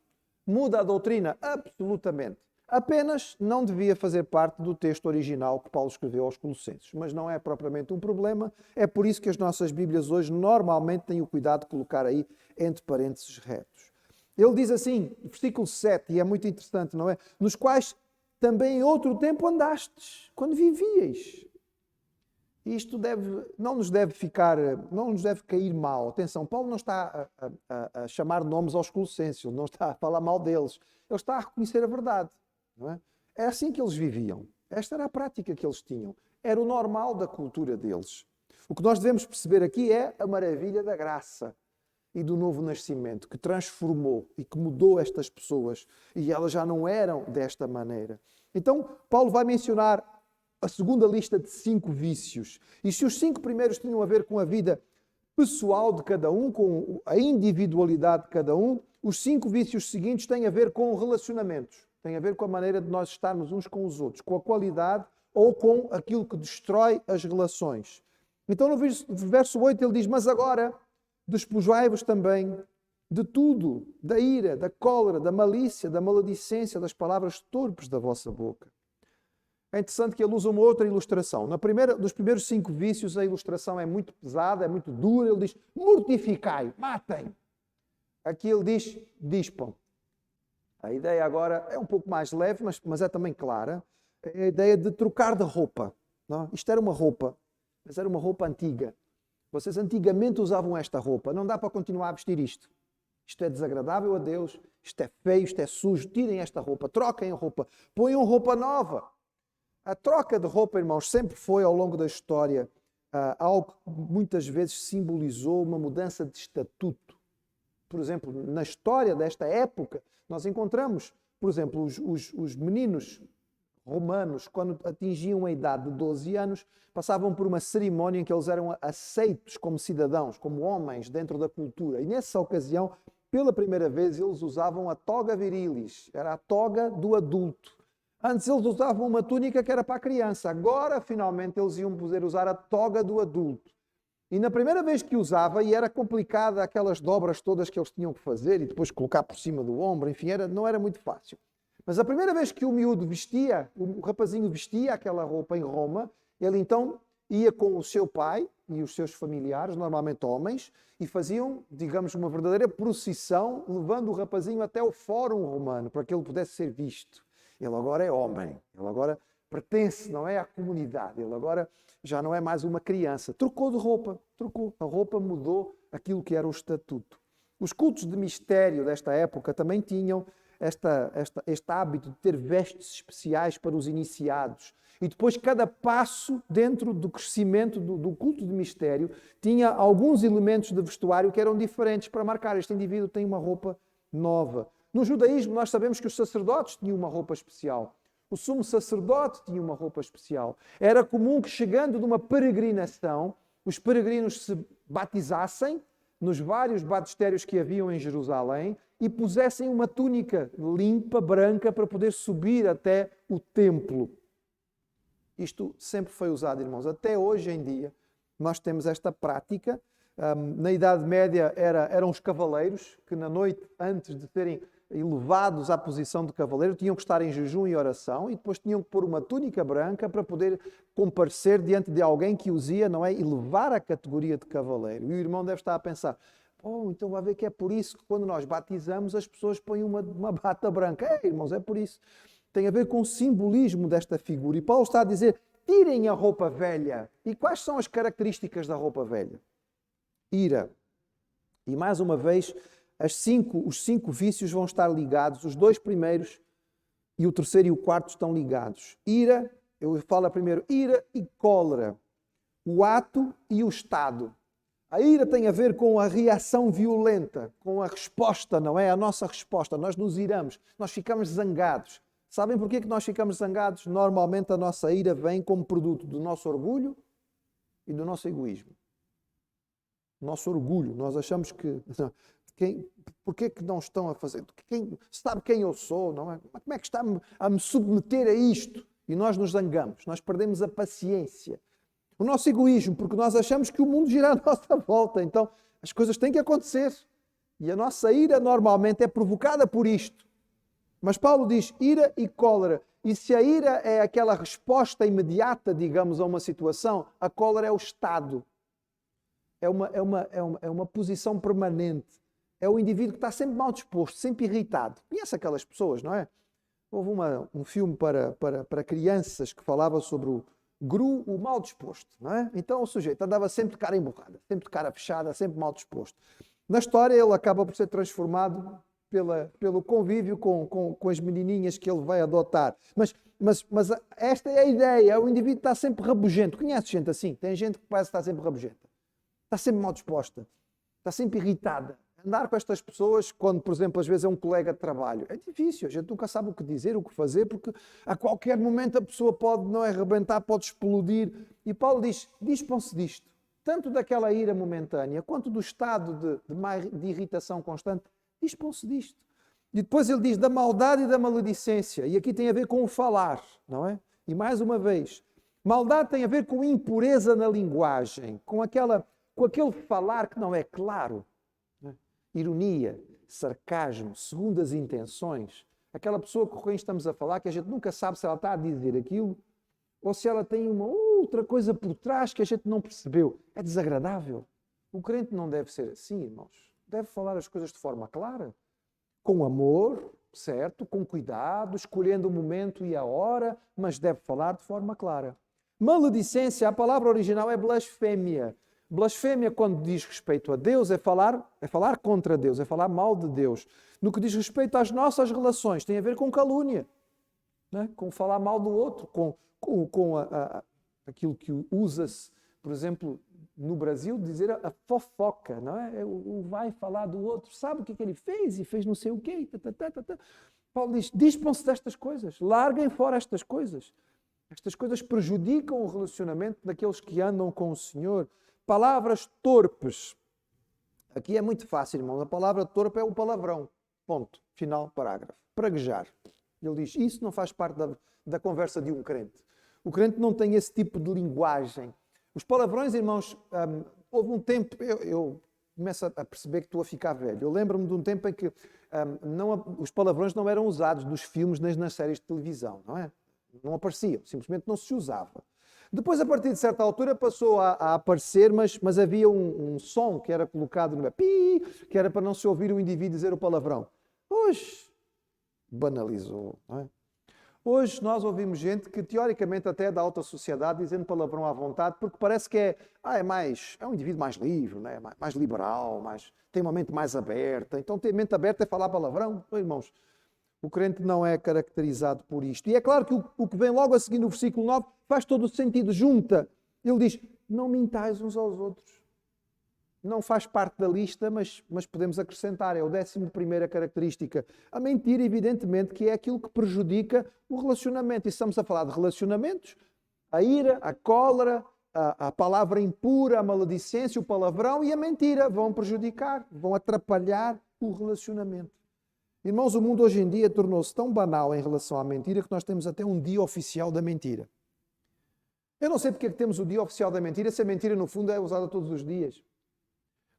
Muda a doutrina? Absolutamente. Apenas não devia fazer parte do texto original que Paulo escreveu aos Colossenses. Mas não é propriamente um problema. É por isso que as nossas Bíblias hoje normalmente têm o cuidado de colocar aí entre parênteses retos. Ele diz assim, versículo 7, e é muito interessante, não é? Nos quais também em outro tempo andastes, quando vivíeis. Isto não nos deve cair mal. Atenção, Paulo não está a chamar nomes aos Colossenses, ele não está a falar mal deles. Ele está a reconhecer a verdade. Não é? É assim que eles viviam. Esta era a prática que eles tinham. Era o normal da cultura deles. O que nós devemos perceber aqui é a maravilha da graça e do novo nascimento, que transformou e que mudou estas pessoas. E elas já não eram desta maneira. Então, Paulo vai mencionar a segunda lista de 5 vícios. E se os 5 primeiros tinham a ver com a vida pessoal de cada um, com a individualidade de cada um, os 5 vícios seguintes têm a ver com relacionamentos. Têm a ver com a maneira de nós estarmos uns com os outros, com a qualidade ou com aquilo que destrói as relações. Então no verso 8 ele diz: mas agora despojai-vos também de tudo, da ira, da cólera, da malícia, da maledicência, das palavras torpes da vossa boca. É interessante que ele usa uma outra ilustração. Dos primeiros 5 vícios, a ilustração é muito pesada, é muito dura. Ele diz: mortificai, matem. Aqui ele diz: dispam. A ideia agora é um pouco mais leve, mas é também clara. É a ideia de trocar de roupa. Não? Isto era uma roupa, mas era uma roupa antiga. Vocês antigamente usavam esta roupa. Não dá para continuar a vestir isto. Isto é desagradável a Deus. Isto é feio, isto é sujo. Tirem esta roupa, troquem a roupa. Ponham roupa nova. A troca de roupa, irmãos, sempre foi ao longo da história algo que muitas vezes simbolizou uma mudança de estatuto. Por exemplo, na história desta época, nós encontramos, por exemplo, os meninos romanos, quando atingiam a idade de 12 anos, passavam por uma cerimónia em que eles eram aceitos como cidadãos, como homens dentro da cultura. E nessa ocasião, pela primeira vez, eles usavam a toga virilis, era a toga do adulto. Antes eles usavam uma túnica que era para a criança. Agora, finalmente, eles iam poder usar a toga do adulto. E na primeira vez que usava, e era complicada aquelas dobras todas que eles tinham que fazer e depois colocar por cima do ombro, enfim, não era muito fácil. Mas a primeira vez que o miúdo vestia, o rapazinho vestia aquela roupa em Roma, ele então ia com o seu pai e os seus familiares, normalmente homens, e faziam, digamos, uma verdadeira procissão, levando o rapazinho até o fórum romano, para que ele pudesse ser visto. Ele agora é homem, ele agora pertence, não é, à comunidade, ele agora já não é mais uma criança. Trocou de roupa, trocou. A roupa mudou aquilo que era o estatuto. Os cultos de mistério desta época também tinham este hábito de ter vestes especiais para os iniciados. E depois cada passo dentro do crescimento do culto de mistério tinha alguns elementos de vestuário que eram diferentes para marcar. Este indivíduo tem uma roupa nova. No judaísmo nós sabemos que os sacerdotes tinham uma roupa especial. O sumo sacerdote tinha uma roupa especial. Era comum que, chegando de uma peregrinação, os peregrinos se batizassem nos vários batistérios que haviam em Jerusalém e pusessem uma túnica limpa, branca, para poder subir até o templo. Isto sempre foi usado, irmãos. Até hoje em dia nós temos esta prática. Na Idade Média eram os cavaleiros que na noite antes de serem elevados à posição de cavaleiro tinham que estar em jejum e oração e depois tinham que pôr uma túnica branca para poder comparecer diante de alguém que os ia, não é, elevar a categoria de cavaleiro. E o irmão deve estar a pensar, então vai ver que é por isso que quando nós batizamos as pessoas põem uma bata branca. Irmãos, é por isso. Tem a ver com o simbolismo desta figura. E Paulo está a dizer, tirem a roupa velha. E quais são as características da roupa velha? Ira. E mais uma vez, os 5 vícios vão estar ligados. Os 2 primeiros e o terceiro e o quarto estão ligados. Ira, eu falo primeiro, ira e cólera. O ato e o estado. A ira tem a ver com a reação violenta, com a resposta, não é? A nossa resposta. Nós nos iramos, nós ficamos zangados. Sabem porquê que nós ficamos zangados? Normalmente a nossa ira vem como produto do nosso orgulho e do nosso egoísmo. Nosso orgulho. Nós achamos que... Porquê que não estão a fazer? Sabe quem eu sou? Não é? Como é que está a me submeter a isto? E nós nos zangamos. Nós perdemos a paciência. O nosso egoísmo, porque nós achamos que o mundo gira à nossa volta. Então as coisas têm que acontecer. E a nossa ira normalmente é provocada por isto. Mas Paulo diz ira e cólera. E se a ira é aquela resposta imediata, digamos, a uma situação, a cólera é o estado. É uma posição permanente. É o indivíduo que está sempre mal disposto, sempre irritado. Conhece aquelas pessoas, não é? Houve um filme para crianças que falava sobre o Gru, o mal disposto, não é? Então o sujeito andava sempre de cara emburrada, sempre de cara fechada, sempre mal disposto. Na história ele acaba por ser transformado pelo convívio com as menininhas que ele vai adotar. Mas esta é a ideia, o indivíduo está sempre rabugento. Conhece gente assim? Tem gente que parece estar sempre rabugenta. Está sempre mal disposta, está sempre irritada. Andar com estas pessoas, quando, por exemplo, às vezes é um colega de trabalho, é difícil, a gente nunca sabe o que dizer, o que fazer, porque a qualquer momento a pessoa pode não arrebentar, pode explodir. E Paulo diz, dispam-se disto, tanto daquela ira momentânea, quanto do estado de irritação constante, dispam-se disto. E depois ele diz da maldade e da maledicência, e aqui tem a ver com o falar, não é? E mais uma vez, maldade tem a ver com impureza na linguagem, com aquele falar que não é claro. Ironia, sarcasmo, segundas intenções. Aquela pessoa com quem estamos a falar, que a gente nunca sabe se ela está a dizer aquilo ou se ela tem uma outra coisa por trás que a gente não percebeu. É desagradável. O crente não deve ser assim, irmãos. Deve falar as coisas de forma clara, com amor, certo, com cuidado, escolhendo o momento e a hora, mas deve falar de forma clara. Maledicência, a palavra original é blasfémia. Blasfémia, quando diz respeito a Deus, é falar contra Deus, é falar mal de Deus. No que diz respeito às nossas relações, tem a ver com calúnia, né? Com falar mal do outro, com aquilo que usa-se, por exemplo, no Brasil, dizer a fofoca, não é? O vai falar do outro, sabe o que ele fez e fez não sei o quê. Paulo diz, dispam-se destas coisas, larguem fora estas coisas. Estas coisas prejudicam o relacionamento daqueles que andam com o Senhor. Palavras torpes. Aqui é muito fácil, irmão. A palavra torpe é o palavrão. Ponto. Final, parágrafo. Praguejar. Ele diz, isso não faz parte da conversa de um crente. O crente não tem esse tipo de linguagem. Os palavrões, irmãos, houve um tempo, eu começo a perceber que estou a ficar velho. Eu lembro-me de um tempo em que os palavrões não eram usados nos filmes nem nas séries de televisão, não é? Não apareciam, simplesmente não se usava. Depois, a partir de certa altura, passou a aparecer, mas havia um som que era colocado no pi, que era para não se ouvir o indivíduo dizer o palavrão. Hoje, banalizou, não é? Hoje nós ouvimos gente que, teoricamente, até é da alta sociedade, dizendo palavrão à vontade, porque parece que é um indivíduo mais livre, né? Mais liberal, tem uma mente mais aberta. Então, ter mente aberta é falar palavrão. Oh, irmãos, O crente não é caracterizado por isto. E é claro que o que vem logo a seguir no versículo 9 faz todo o sentido, junta. Ele diz, não mintais uns aos outros. Não faz parte da lista, mas podemos acrescentar, é a 11ª característica. A mentira, evidentemente, que é aquilo que prejudica o relacionamento. E estamos a falar de relacionamentos, a ira, a cólera, a palavra impura, a maledicência, o palavrão e a mentira vão prejudicar, vão atrapalhar o relacionamento. Irmãos, o mundo hoje em dia tornou-se tão banal em relação à mentira que nós temos até um dia oficial da mentira. Eu não sei porque é que temos o dia oficial da mentira, se a mentira no fundo é usada todos os dias.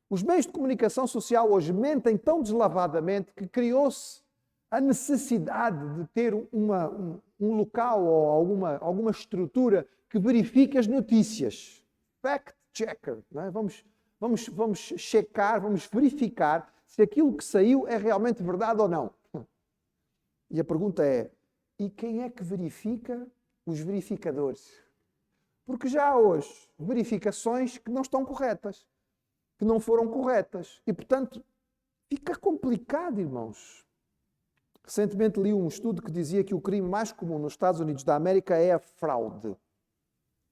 Os meios de comunicação social hoje mentem tão deslavadamente que criou-se a necessidade de ter um local ou alguma estrutura que verifique as notícias. Fact checker. Não é? Vamos checar, vamos verificar se aquilo que saiu é realmente verdade ou não. E a pergunta é, e quem é que verifica os verificadores? Porque já há hoje verificações que não estão corretas, que não foram corretas. E, portanto, fica complicado, irmãos. Recentemente li um estudo que dizia que o crime mais comum nos Estados Unidos da América é a fraude.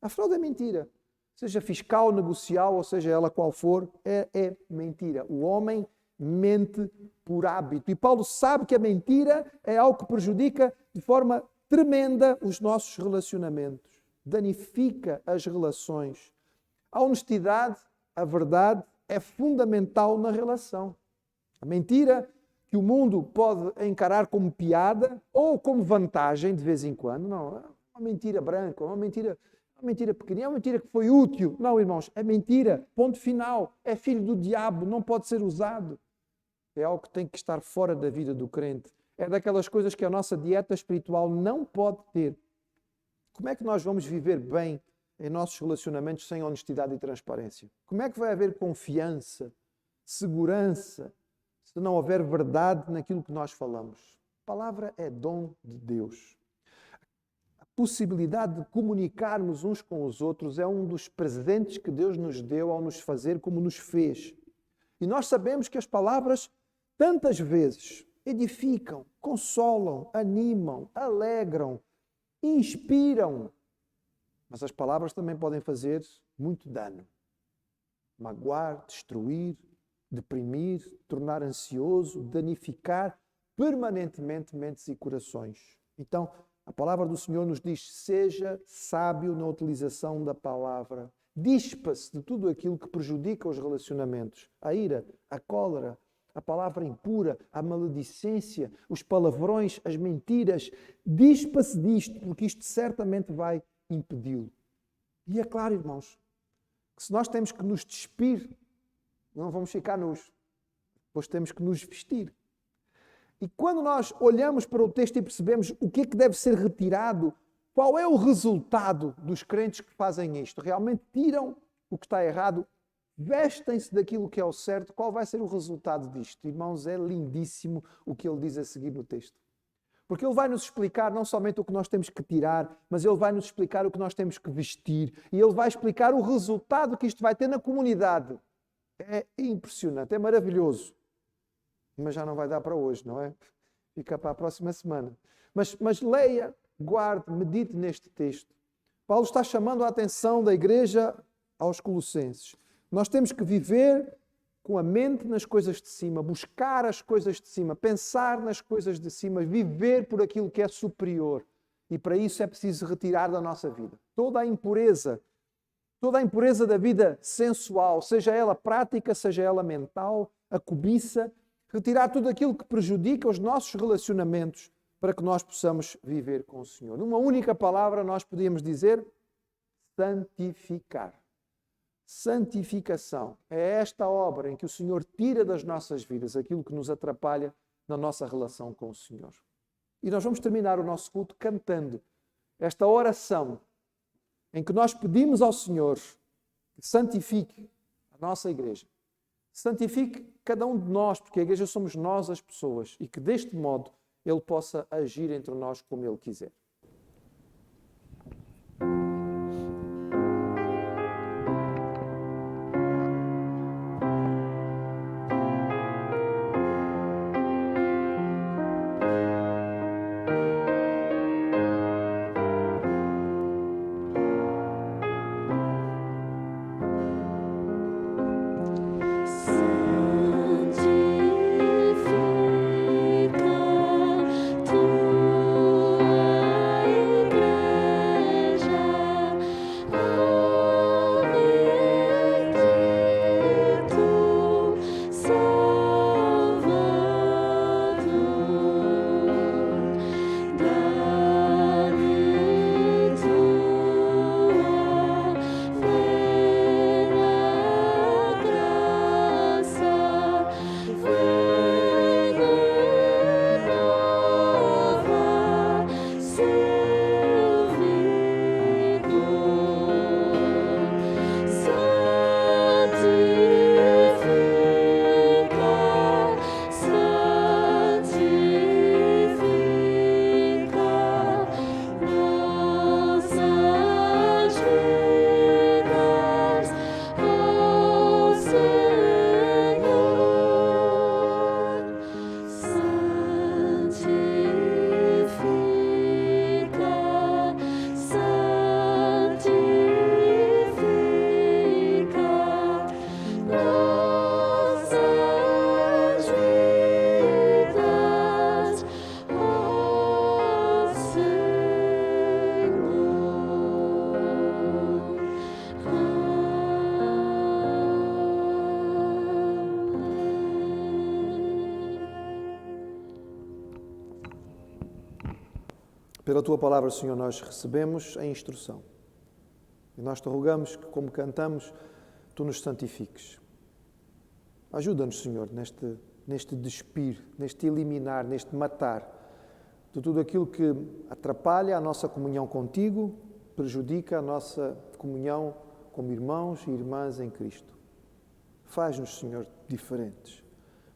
A fraude é mentira. Seja fiscal, negocial, ou seja ela qual for, é mentira. O homem mente por hábito. E Paulo sabe que a mentira é algo que prejudica de forma tremenda os nossos relacionamentos. Danifica as relações. A honestidade, a verdade, é fundamental na relação. A mentira, que o mundo pode encarar como piada ou como vantagem de vez em quando, não, é uma mentira branca, uma mentira pequenina, é uma mentira que foi útil. Não, irmãos, é mentira, ponto final, é filho do diabo, não pode ser usado. É algo que tem que estar fora da vida do crente. É daquelas coisas que a nossa dieta espiritual não pode ter. Como é que nós vamos viver bem em nossos relacionamentos sem honestidade e transparência? Como é que vai haver confiança, segurança, se não houver verdade naquilo que nós falamos? A palavra é dom de Deus. A possibilidade de comunicarmos uns com os outros é um dos presentes que Deus nos deu ao nos fazer como nos fez. E nós sabemos que as palavras, tantas vezes, edificam, consolam, animam, alegram, inspiram. Mas as palavras também podem fazer muito dano. Magoar, destruir, deprimir, tornar ansioso, danificar permanentemente mentes e corações. Então, a palavra do Senhor nos diz, seja sábio na utilização da palavra. Dispa-se de tudo aquilo que prejudica os relacionamentos. A ira, a cólera, a palavra impura, a maledicência, os palavrões, as mentiras. Dispa-se disto, porque isto certamente vai impedi-lo. E é claro, irmãos, que se nós temos que nos despir, não vamos ficar nus, pois temos que nos vestir. E quando nós olhamos para o texto e percebemos o que é que deve ser retirado, qual é o resultado dos crentes que fazem isto? Realmente tiram o que está errado, vestem-se daquilo que é o certo, qual vai ser o resultado disto? Irmãos, é lindíssimo o que ele diz a seguir no texto. Porque ele vai nos explicar não somente o que nós temos que tirar, mas ele vai nos explicar o que nós temos que vestir. E ele vai explicar o resultado que isto vai ter na comunidade. É impressionante, é maravilhoso. Mas já não vai dar para hoje, não é? Fica para a próxima semana. Mas leia, guarde, medite neste texto. Paulo está chamando a atenção da igreja aos Colossenses. Nós temos que viver com a mente nas coisas de cima, buscar as coisas de cima, pensar nas coisas de cima, viver por aquilo que é superior. E para isso é preciso retirar da nossa vida toda a impureza da vida sensual, seja ela prática, seja ela mental, a cobiça, retirar tudo aquilo que prejudica os nossos relacionamentos para que nós possamos viver com o Senhor. Numa única palavra nós podíamos dizer santificar. Santificação é esta obra em que o Senhor tira das nossas vidas aquilo que nos atrapalha na nossa relação com o Senhor. E nós vamos terminar o nosso culto cantando esta oração em que nós pedimos ao Senhor que santifique a nossa igreja. Santifique cada um de nós, porque a igreja somos nós as pessoas, e que deste modo Ele possa agir entre nós como Ele quiser. Pela Tua palavra, Senhor, nós recebemos a instrução. E nós te rogamos que, como cantamos, Tu nos santifiques. Ajuda-nos, Senhor, neste despir, neste eliminar, neste matar de tudo aquilo que atrapalha a nossa comunhão contigo, prejudica a nossa comunhão como irmãos e irmãs em Cristo. Faz-nos, Senhor, diferentes.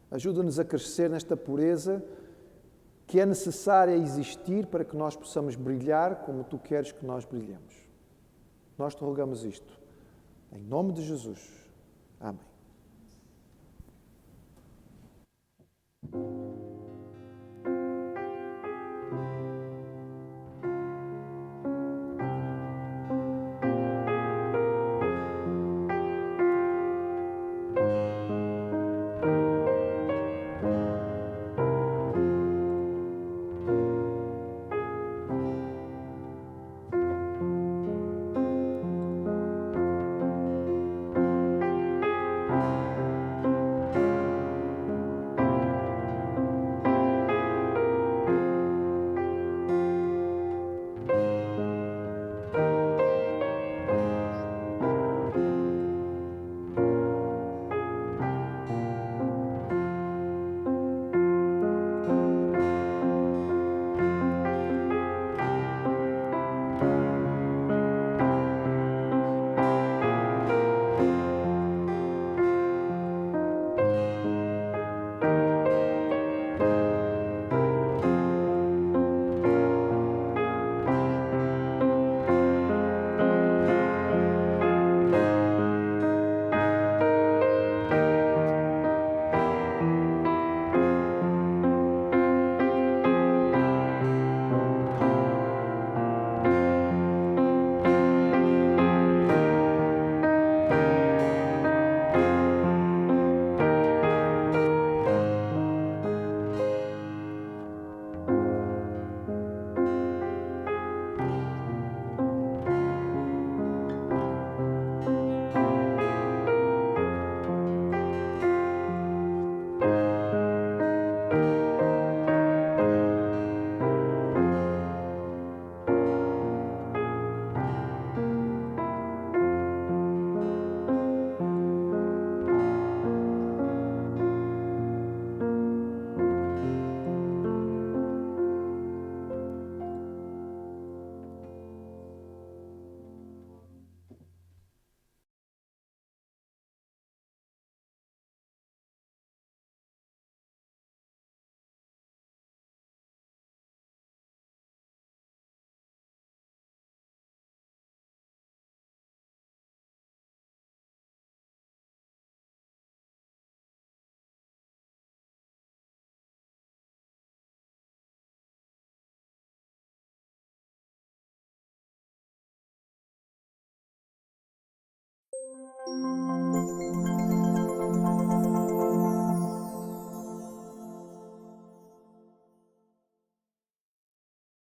Ajuda-nos a crescer nesta pureza que é necessária existir para que nós possamos brilhar como Tu queres que nós brilhemos. Nós te rogamos isto. Em nome de Jesus. Amém.